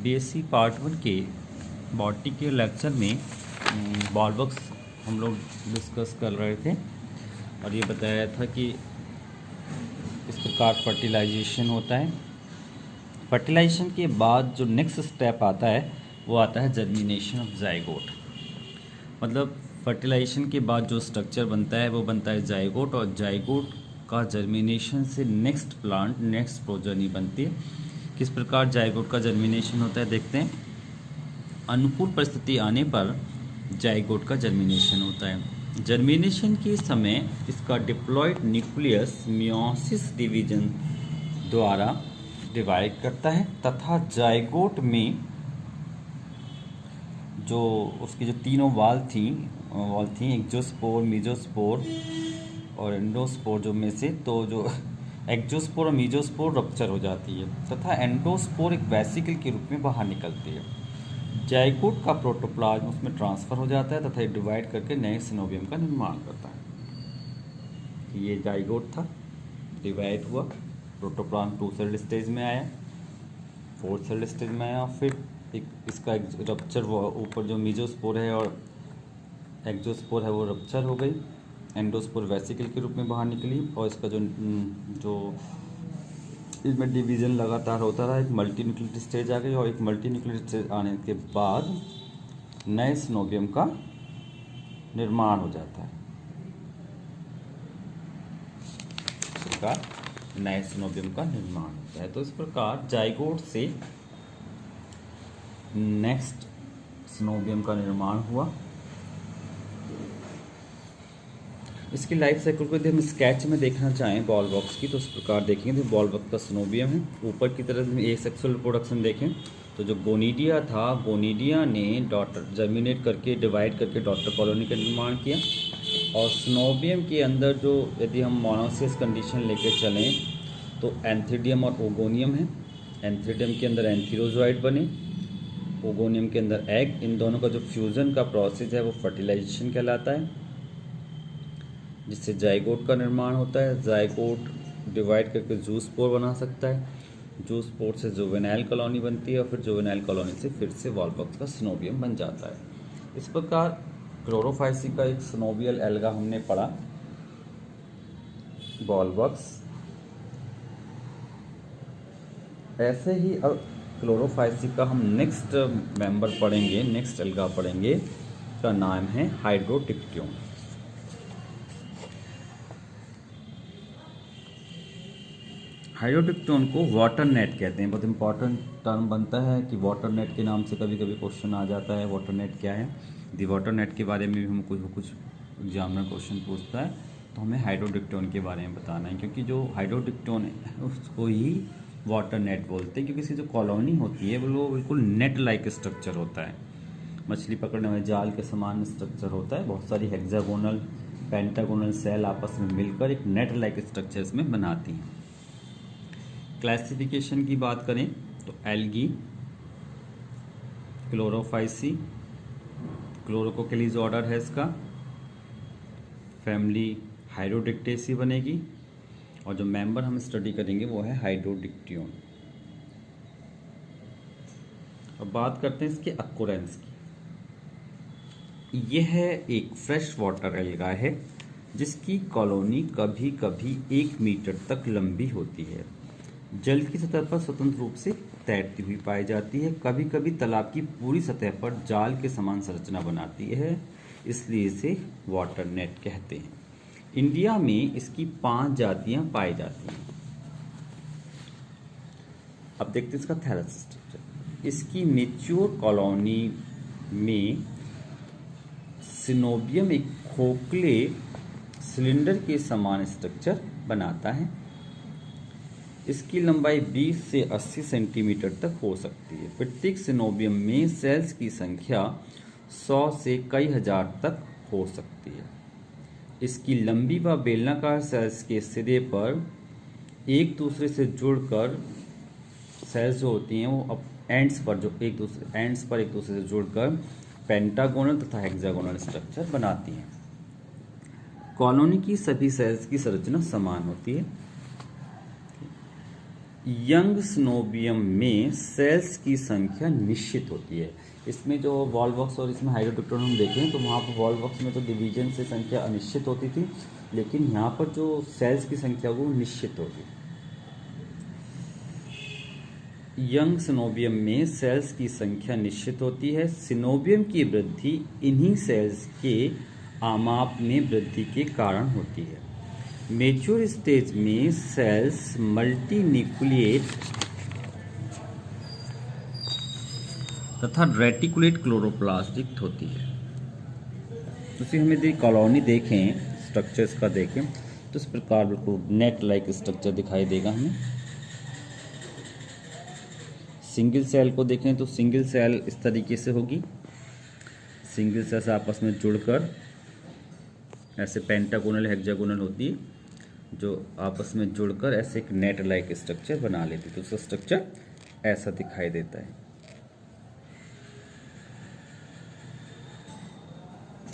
BSc part 1 के botany के lecture में बॉलवर्क्स हम लोग डिस्कस कर रहे थे और ये बताया था कि इस प्रकार फर्टिलाइजेशन होता है। फर्टिलाइजेशन के बाद जो नेक्स्ट स्टेप आता है वो आता है जर्मिनेशन ऑफ जाइगोट। मतलब फर्टिलाइजेशन के बाद जो स्ट्रक्चर बनता है वो बनता है जाइगोट, और जाइगोट का जर्मिनेशन से नेक्स्ट प्लांट, नेक्स्ट प्रोजनी बनती है। किस प्रकार जाइगोट का जर्मिनेशन होता है देखते हैं। अनुकूल परिस्थिति आने पर जाइगोट का जर्मिनेशन होता है। जर्मिनेशन के समय इसका डिप्लॉयड न्यूक्लियस मियोसिस डिवीजन द्वारा डिवाइड करता है तथा जाइगोट में जो उसकी जो तीनों वाल थी एक्जोस्पोर, मीजोस्पोर और एंडोस्पोर, जो में से तो जो एक्जोस्पोर और मीजोस्पोर रप्चर हो जाती है तथा एंडोस्पोर एक वेसिकल के रूप में बाहर निकलती है। जाइगोट का प्रोटोप्लाज्म उसमें ट्रांसफ़र हो जाता है तथा डिवाइड करके नए सिनोबियम का निर्माण करता है। ये जाइगोट था, डिवाइड हुआ, प्रोटोप्लाज्म 2 सेल स्टेज में आया, 4 सेल स्टेज में आया, फिर एक इसका रप्चर हुआ। ऊपर जो मीजोस्पोर है और एक्जोस्पोर है वो रप्चर हो गई, एंडोस्पोर वेसिकल के रूप में बाहर निकली और इसका जो इसमें डिवीज़न लगातार होता रहा। एक मल्टी न्यूक्लियेटेड स्टेज आ गई और एक मल्टी न्यूक्लियेटेड स्टेज आने के बाद नए सिनोबियम का निर्माण हो जाता है। इस प्रकार नए सिनोबियम का निर्माण होता है। तो इस प्रकार जाइगोट से नेक्स्ट सिनोबियम का निर्माण हुआ। इसकी लाइफ साइकिल को यदि हम स्केच में देखना चाहें बॉलवर्क्स की तो इस प्रकार देखेंगे। तो बॉलवर्क का सिनोबियम है, ऊपर की तरफ में एसेक्सुअल रिप्रोडक्शन देखें तो जो गोनीडिया था, गोनीडिया ने डॉटर जर्मिनेट करके डिवाइड करके डॉटर कॉलोनी का निर्माण किया। और सिनोबियम के अंदर जो यदि हम मोनोसिस कंडीशन लेके चलें तो एंथीडियम और ओगोनियम है। एंथीडियम के अंदर एंथीरोजॉइड बने, ओगोनियम के अंदर एग। इन दोनों का जो फ्यूज़न का प्रोसेस है वो फर्टिलाइजेशन कहलाता है, जिससे जाइगोट का निर्माण होता है। जाइगोट डिवाइड करके जूस्पोर बना सकता है, जूस्पोर से जुवेनाइल कॉलोनी बनती है और फिर जुवेनाइल कॉलोनी से फिर से बॉलवर्क्स का सिनोबियम बन जाता है। इस प्रकार क्लोरोफाइसी का एक सिनोबियल एल्गा हमने पढ़ा, बॉलवर्क्स। ऐसे ही अब क्लोरोफाइसी का हम नेक्स्ट मेंबर पढ़ेंगे, नेक्स्ट एल्गा पढ़ेंगे, का नाम है हाइड्रोडिक्टियम। हाइड्रोडिक्टियम को वाटर नेट कहते हैं। बहुत इंपॉर्टेंट टर्म बनता है कि वाटर नेट के नाम से कभी कभी क्वेश्चन आ जाता है। वाटर नेट क्या है? दी वाटर नेट के बारे में भी हम कुछ एग्जामिनर क्वेश्चन पूछता है तो हमें हाइड्रोडिक्टियम के बारे में बताना है, क्योंकि जो हाइड्रोडिक्टियम है उसको ही वाटर नेट बोलते हैं, क्योंकि इसकी जो कॉलोनी होती है वो बिल्कुल नेट लाइक स्ट्रक्चर होता है। मछली पकड़ने वाले जाल के समान स्ट्रक्चर होता है। बहुत सारी हेक्सागोनल, पेंटागोनल सेल आपस में मिलकर एक नेट लाइक स्ट्रक्चर इसमें बनाती हैं। क्लासिफिकेशन की बात करें तो एल्गी, क्लोरोफाइसी, क्लोरोकोकेलीज ऑर्डर है इसका, फैमिली हाइड्रोडिक्टेसी बनेगी और जो मेंबर हम स्टडी करेंगे वो है हाइड्रोडिक्टियम। अब बात करते हैं इसके अक्योरेंस की। यह एक फ्रेश वाटर एल्गा है जिसकी कॉलोनी कभी कभी 1 मीटर तक लंबी होती है। जल की सतह पर स्वतंत्र रूप से तैरती हुई पाई जाती है। कभी कभी तालाब की पूरी सतह पर जाल के समान संरचना बनाती है, इसलिए इसे वाटर नेट कहते हैं। इंडिया में इसकी 5 जातियां पाई जाती हैं। अब देखते हैं इसका थैलस स्ट्रक्चर। इसकी मेच्योर कॉलोनी में सिनोबियम एक खोखले सिलेंडर के समान स्ट्रक्चर बनाता है। इसकी लंबाई 20 से 80 सेंटीमीटर तक हो सकती है। प्रत्येक सिनोबियम में सेल्स की संख्या 100 से कई हजार तक हो सकती है। इसकी लंबी व बेलनाकार सेल्स के सिरे पर एक दूसरे से जुड़कर सेल्स जो होती हैं वो अब एंड्स पर एक दूसरे से जुड़कर पेंटागोनल तथा हेक्सागोनल स्ट्रक्चर बनाती हैं। कॉलोनी की सभी सेल्स की संरचना समान होती है। यंग सिनोबियम में सेल्स की संख्या निश्चित होती है। इसमें जो वॉल्वॉक्स और इसमें हाइड्रोडिप्टेरोन हम देखें तो वहाँ पर वॉल्वॉक्स में तो डिवीजन से संख्या अनिश्चित होती थी, लेकिन यहाँ पर जो सेल्स की संख्या वो निश्चित होगी। यंग सिनोबियम में सेल्स की संख्या निश्चित होती है। सिनोबियम की वृद्धि इन्हीं सेल्स के आमाप में वृद्धि के कारण होती है। मेच्योर स्टेज में सेल्स मल्टीन्यूक्लिएट तथा रेटिकुलेट क्लोरोप्लास्टिक होती है। उसी हमें यदि कॉलोनी देखें, स्ट्रक्चर्स का देखें तो इस प्रकार बिल्कुल नेट लाइक स्ट्रक्चर दिखाई देगा हमें। सिंगल सेल को देखें तो सिंगल सेल इस तरीके से होगी। सिंगल सेल्स आपस में जुड़कर ऐसे पेंटागोनल हेक्सागोनल होती है, जो आपस में जुड़कर ऐसे एक नेट लाइक स्ट्रक्चर बना लेती है। तो उसका स्ट्रक्चर ऐसा दिखाई देता है,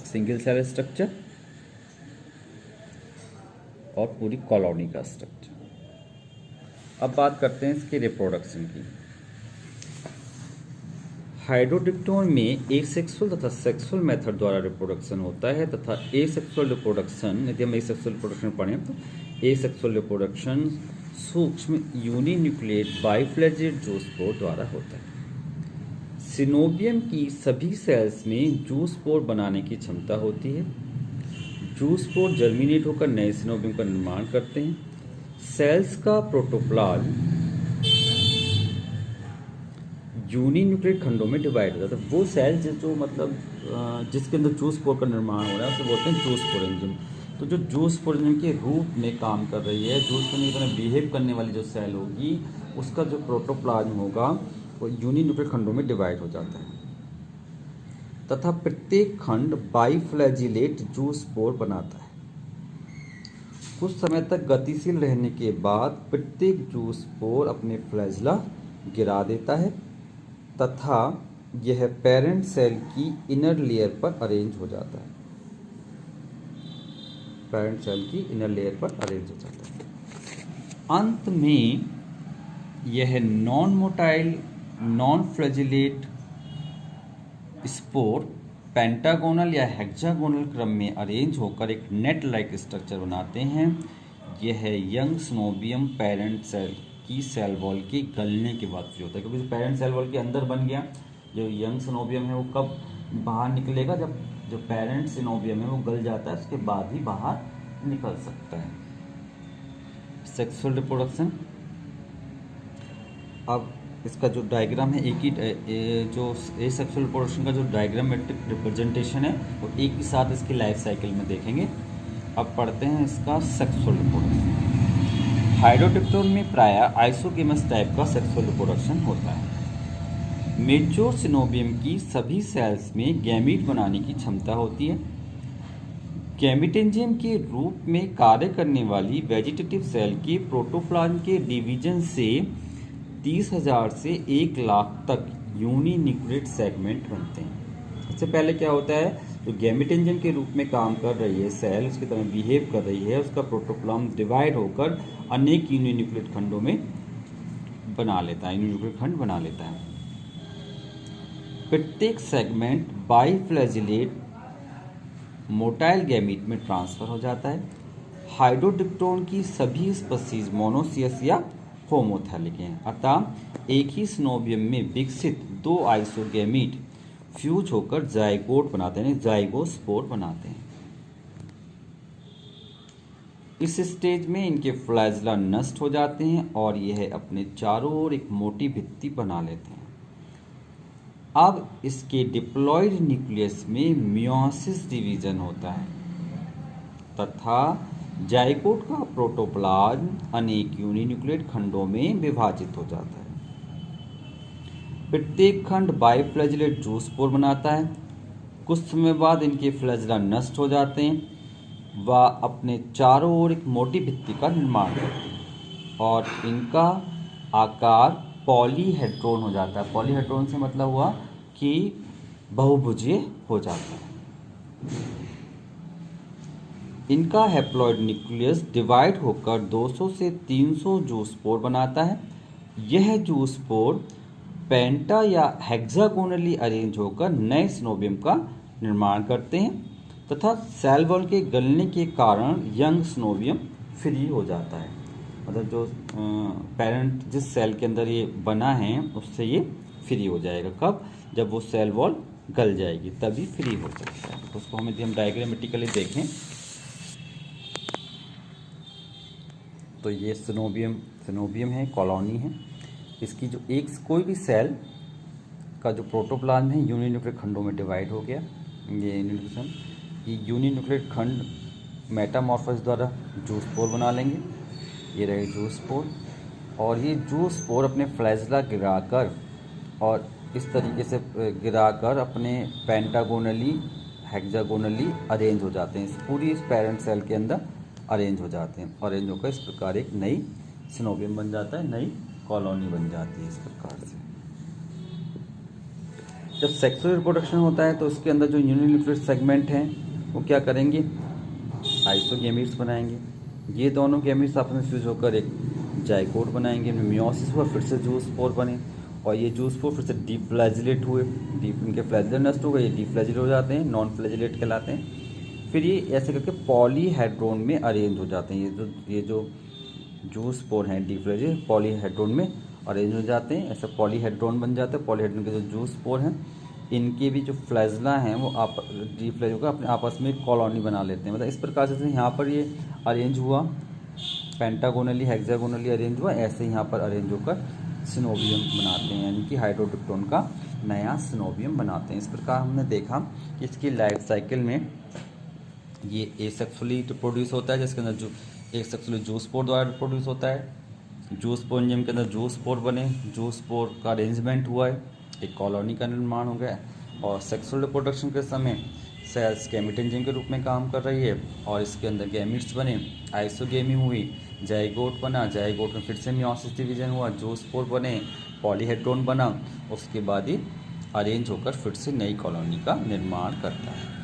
सिंगल सेल स्ट्रक्चर और पूरी कॉलोनी का स्ट्रक्चर। अब बात करते हैं इसके रिप्रोडक्शन की। हाइड्रोडिप्टोन में एसेक्सुअल तथा सेक्सुअल मेथड द्वारा रिप्रोडक्शन होता है तथा एसेक्सुअल रिप्रोडक्शन, यदि हम एसेक्सुअल रिप्रोडक्शन पढ़ें तो एसेक्सुअल रिप्रोडक्शन सूक्ष्म यूनिन्यूक्लिएट बाइफ्लैजेलेट जूस्पोर द्वारा होता है। सिनोबियम की सभी सेल्स में जूस्पोर बनाने की क्षमता होती है। जूस्पोर जर्मिनेट होकर नए सिनोबियम का निर्माण करते हैं। सेल्स का प्रोटोप्लाज्म यूनिन्यूक्लिएट खंडों में डिवाइड हो जाता है। वो सेल जो मतलब जिसके अंदर जूस्पोर का निर्माण हो रहा है उसे बोलते हैं जूस्पोर एंजिन। तो जो जूस्पोर एंजिन के रूप में काम कर रही है, जूस्पोर की तरह बिहेव करने वाली जो सेल होगी, उसका जो प्रोटोप्लाज्म होगा वो यूनिन्यूक्लिएट खंडों में डिवाइड हो जाता है तथा प्रत्येक खंड बाइफ्लैजिलेट जूस्पोर बनाता है। कुछ समय तक गतिशील रहने के बाद प्रत्येक जूस्पोर अपने फ्लैजिला गिरा देता है तथा यह पेरेंट सेल की इनर लेयर पर अरेंज हो जाता है। पेरेंट सेल की इनर लेयर पर अरेंज हो जाता है। अंत में यह non motile non flagellate spore pentagonal या हेक्सागोनल क्रम में अरेंज होकर एक नेट लाइक स्ट्रक्चर बनाते हैं। यह यंग सिनोबियम पेरेंट सेल की सेल वॉल के गलने के बाद जो होता है, क्योंकि पेरेंट सेल वॉल के अंदर बन गया। जो यंग सिनोबियम है वो कब बाहर निकलेगा, जब जो पेरेंट सिनोबियम है वो गल जाता है, उसके बाद ही बाहर निकल सकता है। सेक्सुअल रिप्रोडक्शन, अब इसका जो डायग्राम है एक ही जो एसेक्सुअल रिप्रोडक्शन का जो डायग्रामेट्रिक रिप्रेजेंटेशन है वो एक ही साथ इसकी लाइफ साइकिल में देखेंगे। अब पढ़ते हैं इसका सेक्सुअल रिप्रोडक्शन। हाइड्रोडिप्टोन में प्रायः आइसोगेमस टाइप का सेक्सुअल रिप्रोडक्शन होता है। मेच्योर सिनोबियम की सभी सेल्स में गैमीट बनाने की क्षमता होती है। गैमीट एंजाइम के रूप में कार्य करने वाली वेजिटेटिव सेल के प्रोटोप्लाज्म के डिवीजन से 30,000 से 1 लाख तक यूनिन्यूक्लिएट सेगमेंट बनते हैं। इससे पहले क्या होता है, जो गैमीट एंजाइम के रूप में काम कर रही है सेल, उसकी तरह बिहेव कर रही है, उसका प्रोटोप्लाज्म डिवाइड होकर अनेक यूनिन्यूक्लिएट खंडों में बना लेता है, यूनिन्यूक्लिएट खंड बना लेता है। प्रत्येक सेगमेंट बाइफ्लैजिलेट मोटाइल गैमीट में ट्रांसफर हो जाता है। हाइड्रोडिप्टोन की सभी स्पीशीज मोनोसियस या होमोथैलिक हैं, अतः एक ही सिनोबियम में विकसित 2 आइसोगैमीट फ्यूज होकर जाइगोट बनाते हैं, जाइगोस्पोर बनाते हैं। इस स्टेज में इनके फ्लैजिला नष्ट हो जाते हैं और यह अपने चारों ओर एक मोटी भित्ति बना लेते हैं। अब इसके डिप्लॉयड न्यूक्लियस में मियोसिस डिवीजन होता है तथा जाइगोट का प्रोटोप्लाज्म अनेक यूनिन्यूक्लिएट खंडों में विभाजित हो जाता है। प्रत्येक खंड बाइफ्लैजिलेट जूस्पोर बनाता है। कुछ समय बाद इनके फ्लैजिला नष्ट हो जाते हैं व अपने चारों ओर एक मोटी भित्ति का निर्माण करते हैं और इनका आकार पॉलीहेड्रोन हो जाता है। पॉलीहेड्रोन से मतलब हुआ कि बहुभुजीय हो जाता है। इनका हैप्लॉइड न्यूक्लियस डिवाइड होकर 200 से 300 जूस्पोर बनाता है। यह जूस्पोर पेंटा या हेक्सागोनली अरेंज होकर नए सिनोबियम का निर्माण करते हैं तथा सेल वॉल के गलने के कारण यंग सिनोबियम फ्री हो जाता है। मतलब जो पेरेंट जिस सेल के अंदर ये बना है उससे ये फ्री हो जाएगा। कब? जब वो सेल वॉल गल जाएगी तभी फ्री हो सकता है। तो उसको हम डायग्रामेटिकली देखें तो ये सिनोबियम है, कॉलोनी है। इसकी जो एक कोई भी सेल का जो प्रोटोप्लाज्म है यूनिन्यूक्लियर खंडों में डिवाइड हो गया। ये यूनिन्यूक्लियर खंड मेटामॉर्फोसिस द्वारा जूस्पोर बना लेंगे। ये रहे जूस्पोर, और ये जूस्पोर अपने फ्लैजला गिराकर और इस तरीके से गिराकर अपने पेंटागोनली हेक्सागोनली अरेंज हो जाते हैं। इस पेरेंट सेल के अंदर अरेंज हो जाते हैं। अरेंज होकर इस प्रकार एक नई सिनोबियम बन जाता है, नई कॉलोनी बन जाती है इस प्रकार से। जब सेक्सुअल रिप्रोडक्शन होता है तो उसके अंदर जो यूनिन्यूक्लियर सेगमेंट हैं वो क्या करेंगे? आइसोगेमीट्स बनाएंगे। ये दोनों गैमीट्स आपस में फ्यूज होकर एक जाइगोट बनाएंगे। मियोसिस हुआ, फिर से जूस्पोर बने और ये जूस्पोर फिर से डीफ्लैजिलेट हुए। इनके फ्लैजिलेट नष्ट हो गए, ये डीफ्लैजिलेट हो जाते हैं, नॉन फ्लैजिलेट कहलाते हैं। फिर ये ऐसे करके पॉलीहेड्रोन में अरेंज हो जाते हैं। ये जो जूस्पोर हैं डीफ्लैजिलेट पॉलीहेड्रोन में अरेंज हो जाते हैं। ऐसे पॉलीहेड्रोन बन जाते हैं। पॉलीहेड्रोन के जो जूस्पोर हैं इनके भी जो फ्लैजला हैं वो डीफ्लैजिलेट का अपने आपस में कॉलोनी बना लेते हैं। मतलब इस प्रकार से यहाँ पर ये अरेंज हुआ, पेंटागोनली हेक्सागोनली अरेंज हुआ, ऐसे यहाँ पर अरेंज होकर सिनोबियम बनाते हैं, यानी कि हाइड्रोडिप्टोन का नया सिनोबियम बनाते हैं। इस प्रकार हमने देखा कि इसकी लाइफ साइकिल में ये एसेक्सुअली प्रोड्यूस होता है, जिसके अंदर जो एसेक्सुअली जूस्पोर द्वारा प्रोड्यूस होता है। जूस्पोरियम के अंदर जूस्पोर बने, जूस्पोर का अरेंजमेंट हुआ है, एक कॉलोनी का निर्माण हो गया। और सेक्सुअल रिप्रोडक्शन के समय सेल्स गैमीट एंजिन के रूप में काम कर रही है और इसके अंदर गैमीट्स बने, आइसोगेमी हुई, जाइगोट बना, जाइगोट में फिर से मियोसिस डिवीजन हुआ, जूस्पोर बने, पॉलीहेड्रोन बना, उसके बाद ही अरेंज होकर फिर से नई कॉलोनी का निर्माण करता है।